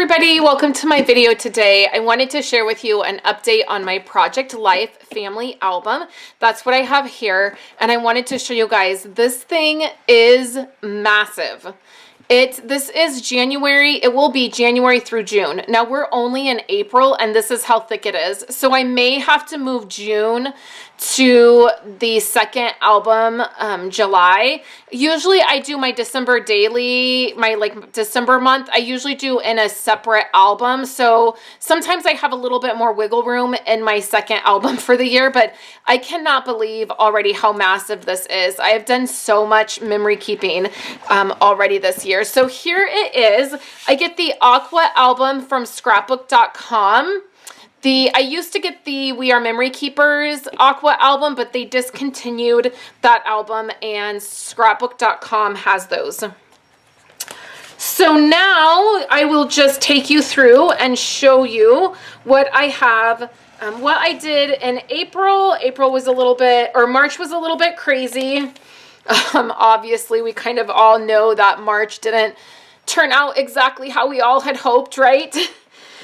everybody, welcome to my video today. I wanted to share with you an update on my Project Life family album. That's what I have here, and I wanted to show you guys. This thing is massive. This is January. It will be January through June. Now we're only in April, and this is how thick it is. So I may have to move June to the second album, July. Usually I do my December daily, my December month, I usually do in a separate album. So sometimes I have a little bit more wiggle room in my second album for the year, but I cannot believe already how massive this is. I have done so much memory keeping already this year. So here it is. I get the Aqua album from scrapbook.com. I used to get the We Are Memory Keepers Aqua album, but they discontinued that album, and scrapbook.com has those. So now I will just take you through and show you what I have. What I did in April. April was a little bit, or March was a little bit crazy. Obviously, we kind of all know that March didn't turn out exactly how we all had hoped, right?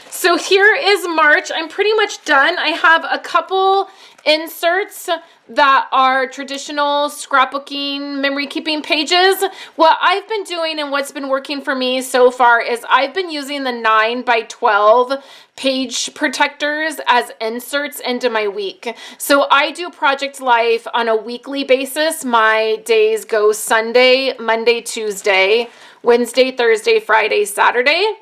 So here is March. I'm pretty much done. I have a couple inserts that are traditional scrapbooking memory keeping pages. What I've been doing and what's been working for me so far is I've been using the 9x12 page protectors as inserts into my week. So I do Project Life on a weekly basis. My days go Sunday, Monday, Tuesday, Wednesday, Thursday, Friday, Saturday.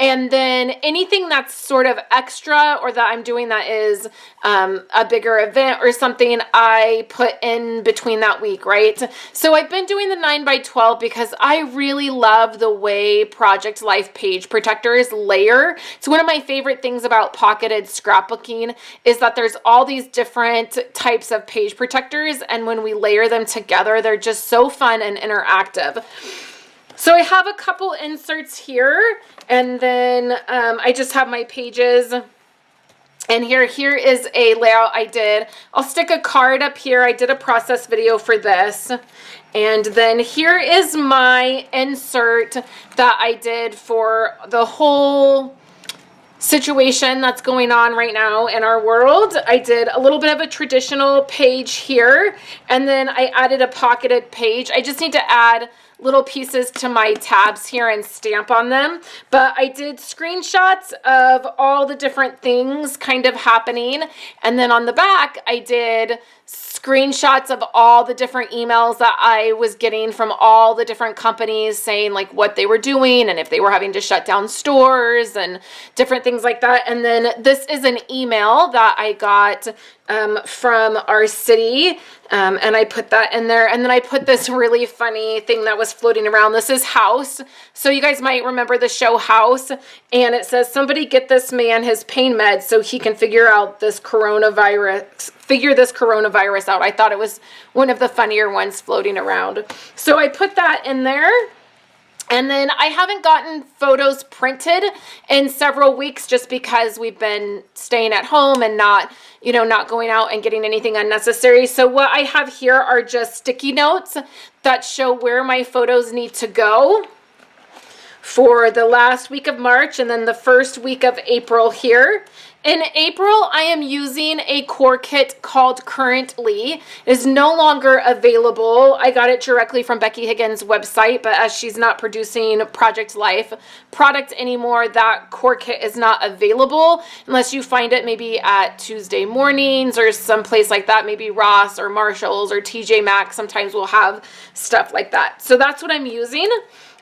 And then anything that's sort of extra or that I'm doing that is a bigger event or something, I put in between that week, right? So I've been doing the 9x12 because I really love the way Project Life page protectors layer. It's one of my favorite things about pocketed scrapbooking is that there's all these different types of page protectors, and when we layer them together, they're just so fun and interactive. So I have a couple inserts here, and then I just have my pages. And here is a layout I did. I'll stick a card up here. I did a process video for this. And then here is my insert that I did for the whole situation that's going on right now in our world. I did a little bit of a traditional page here, and then I added a pocketed page. I just need to add little pieces to my tabs here and stamp on them. But I did screenshots of all the different things kind of happening. And then on the back, I did screenshots of all the different emails that I was getting from all the different companies saying like what they were doing and if they were having to shut down stores and different things like that. And then this is an email that I got from our city, and I put that in there. And then I put this really funny thing that was floating around. This is House. So you guys might remember the show House, and it says, somebody get this man his pain meds so he can figure this coronavirus out. I thought it was one of the funnier ones floating around. So I put that in there. And then I haven't gotten photos printed in several weeks just because we've been staying at home and not going out and getting anything unnecessary. So what I have here are just sticky notes that show where my photos need to go for the last week of March and then the first week of April here. In April, I am using a core kit called Currently. It is no longer available. I got it directly from Becky Higgins' website, but as she's not producing Project Life product anymore, that core kit is not available unless you find it maybe at Tuesday Mornings or someplace like that, maybe Ross or Marshall's or TJ Maxx. Sometimes we'll have stuff like that. So that's what I'm using.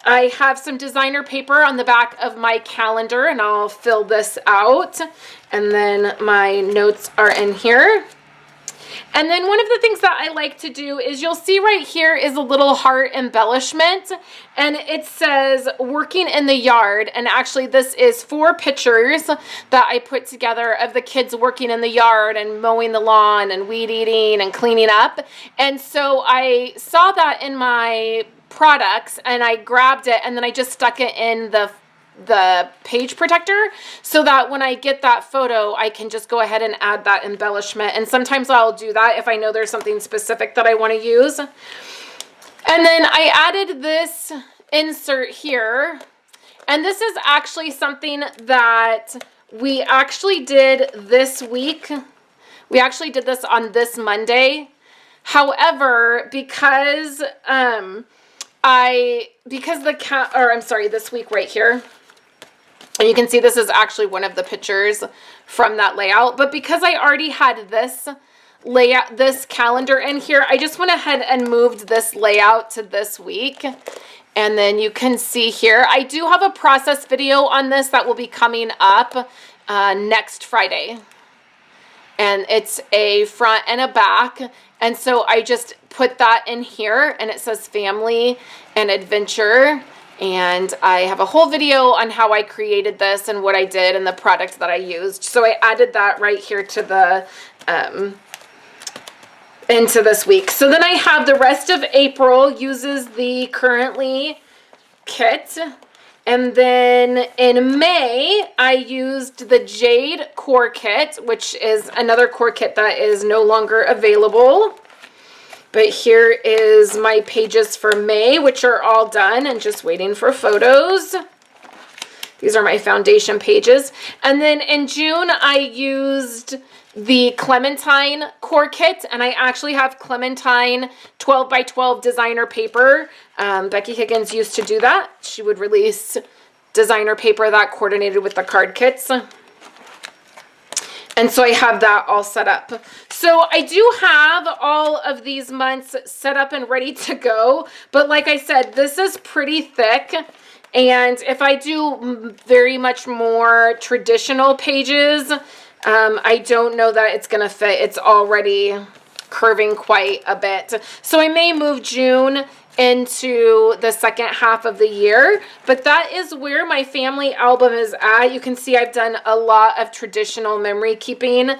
I have some designer paper on the back of my calendar, and I'll fill this out. And then my notes are in here. And then one of the things that I like to do is you'll see right here is a little heart embellishment, and it says working in the yard. And actually this is 4 pictures that I put together of the kids working in the yard and mowing the lawn and weed eating and cleaning up. And so I saw that in my products and I grabbed it, and then I just stuck it in the page protector so that when I get that photo, I can just go ahead and add that embellishment. And sometimes I'll do that if I know there's something specific that I want to use. And then I added this insert here, And this is actually something that we actually did this week. We actually did this on this Monday. However, because this week right here, and you can see this is actually one of the pictures from that layout, but because I already had this layout, this calendar in here, I just went ahead and moved this layout to this week. And then you can see here, I do have a process video on this that will be coming up next Friday. And it's a front and a back. And so I just put that in here, and it says family and adventure. And I have a whole video on how I created this and what I did and the product that I used. So I added that right here to the into this week. So then I have the rest of April uses the currently kit. And then in May, I used the Jade core kit, which is another core kit that is no longer available. But here is my pages for May, which are all done and just waiting for photos. These are my foundation pages. And then in June, I used the Clementine core kit, and I actually have Clementine 12 by 12 designer paper. Becky Higgins used to do that. She would release designer paper that coordinated with the card kits. And so I have that all set up. So I do have all of these months set up and ready to go. But like I said, this is pretty thick. And if I do very much more traditional pages, I don't know that it's going to fit. It's already curving quite a bit. So I may move June into the second half of the year, but that is where my family album is at. You can see I've done a lot of traditional memory keeping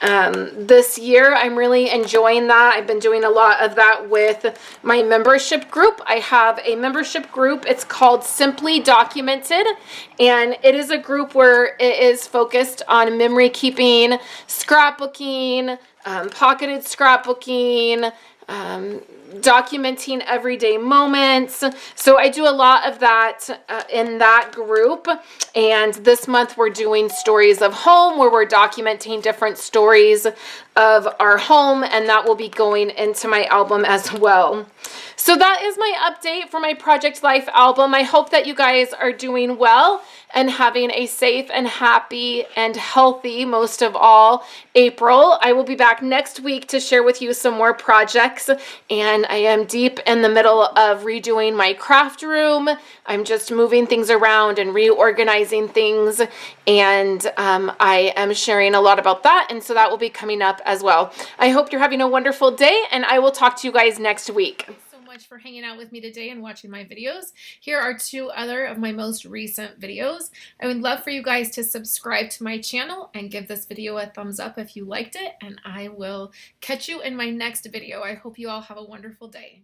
this year. I'm really enjoying that. I've been doing a lot of that with my membership group. I have a membership group. It's called Simply Documented, and it is a group where it is focused on memory keeping, scrapbooking, pocketed scrapbooking, documenting everyday moments. So I do a lot of that in that group. And this month we're doing stories of home, where we're documenting different stories of our home, and that will be going into my album as well. So that is my update for my Project Life album. I hope that you guys are doing well and having a safe and happy and healthy, most of all, April. I will be back next week to share with you some more projects, and I am deep in the middle of redoing my craft room. I'm just moving things around and reorganizing things, and I am sharing a lot about that, and so that will be coming up as well. I hope you're having a wonderful day, and I will talk to you guys next week. For hanging out with me today and watching my videos. Here are two other of my most recent videos. I would love for you guys to subscribe to my channel and give this video a thumbs up if you liked it, and I will catch you in my next video. I hope you all have a wonderful day.